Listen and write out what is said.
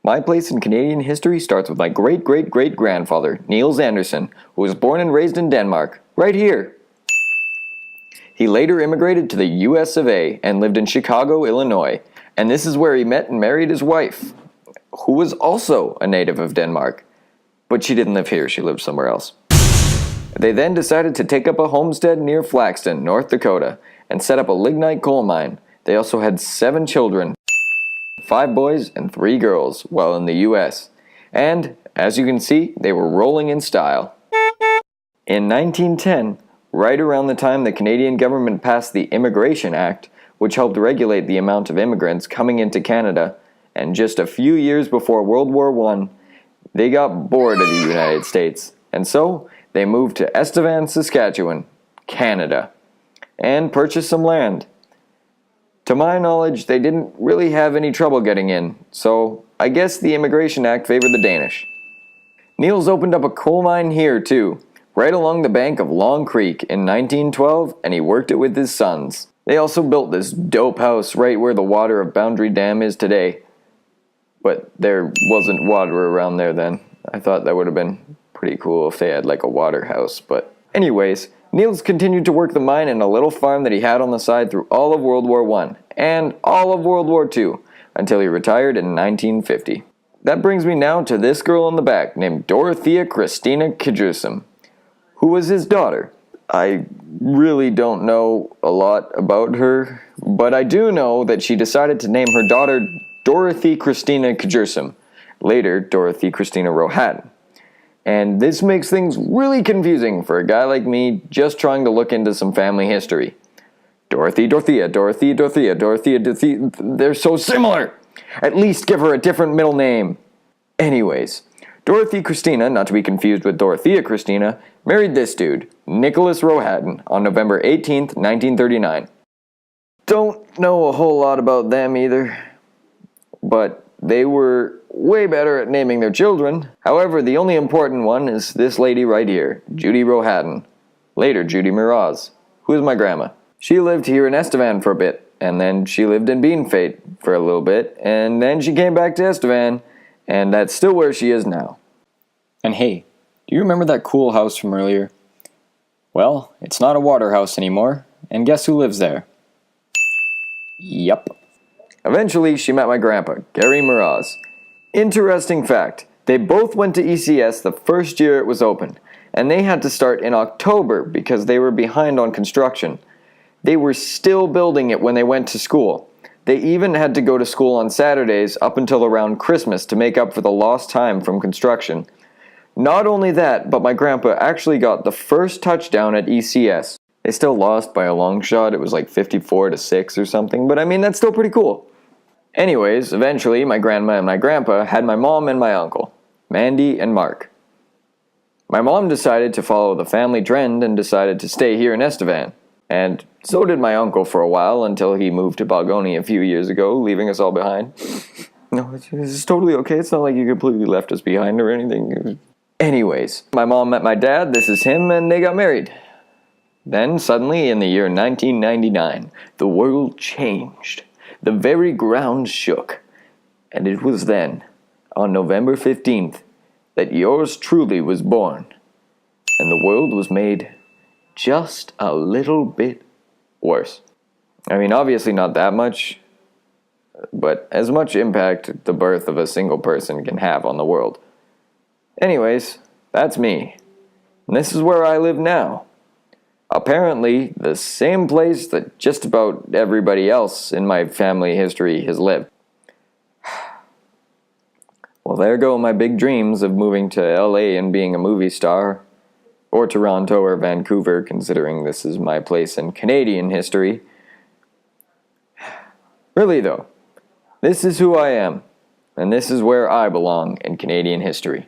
My place in Canadian history starts with my great-great-great-grandfather, Niels Anderson, who was born and raised in Denmark, right here. He later immigrated to the US of A and lived in Chicago, Illinois, and this is where he met and married his wife, who was also a native of Denmark. But she didn't live here, she lived somewhere else. They then decided to take up a homestead near Flaxton, North Dakota, and set up a lignite coal mine. They also had 7 children, 5 boys and 3 girls, while in the US. And, as you can see, they were rolling in style. In 1910, right around the time the Canadian government passed the Immigration Act, which helped regulate the amount of immigrants coming into Canada, and just a few years before World War I, they got bored of the United States, and so they moved to Estevan, Saskatchewan, Canada, and purchased some land. To my knowledge, they didn't really have any trouble getting in, so I guess the Immigration Act favored the Danish. Niels opened up a coal mine here too, right along the bank of Long Creek in 1912, and he worked it with his sons. They also built this dope house right where the water of Boundary Dam is today. But there wasn't water around there then. I thought that would have been pretty cool if they had like a water house, but anyways, Niels continued to work the mine in a little farm that he had on the side through all of World War I and all of World War II until he retired in 1950. That brings me now to this girl in the back named Dorothea Christina Kjersum, who was his daughter. I really don't know a lot about her, but I do know that she decided to name her daughter Dorothy Christina Kjersum, later Dorothy Christina Rohatyn. And this makes things really confusing for a guy like me just trying to look into some family history. Dorothea, they're so similar! At least give her a different middle name. Anyways, Dorothy Christina, not to be confused with Dorothea Christina, married this dude, Nicholas Rohatyn, on November 18th, 1939. Don't know a whole lot about them either, but they were way better at naming their children. However, the only important one is this lady right here, Judy Rohatyn, later Judy Miraz, who is my grandma. She lived here in Estevan for a bit, and then she lived in Beanfate for a little bit, and then she came back to Estevan, and that's still where she is now. And hey, do you remember that cool house from earlier? Well, it's not a water house anymore, and guess who lives there? Yup. Eventually, she met my grandpa, Gary Miraz. Interesting fact, they both went to ECS the first year it was open, and they had to start in October because they were behind on construction. They were still building it when they went to school. They even had to go to school on Saturdays up until around Christmas to make up for the lost time from construction. Not only that, but my grandpa actually got the first touchdown at ECS. They still lost by a long shot, it was like 54-6 or something, but I mean, that's still pretty cool. Anyways, eventually, my grandma and my grandpa had my mom and my uncle, Mandy and Mark. My mom decided to follow the family trend and decided to stay here in Estevan. And so did my uncle for a while until he moved to Balgony a few years ago, leaving us all behind. No, it's totally okay. It's not like you completely left us behind or anything. Anyways, my mom met my dad, this is him, and they got married. Then, suddenly, in the year 1999, the world changed. The very ground shook. And it was then, on November 15th, that yours truly was born. And the world was made just a little bit worse. I mean, obviously not that much, but as much impact the birth of a single person can have on the world. Anyways, that's me. And this is where I live now. Apparently, the same place that just about everybody else in my family history has lived. Well, there go my big dreams of moving to LA and being a movie star. Or Toronto or Vancouver, considering this is my place in Canadian history. Really though, this is who I am, and this is where I belong in Canadian history.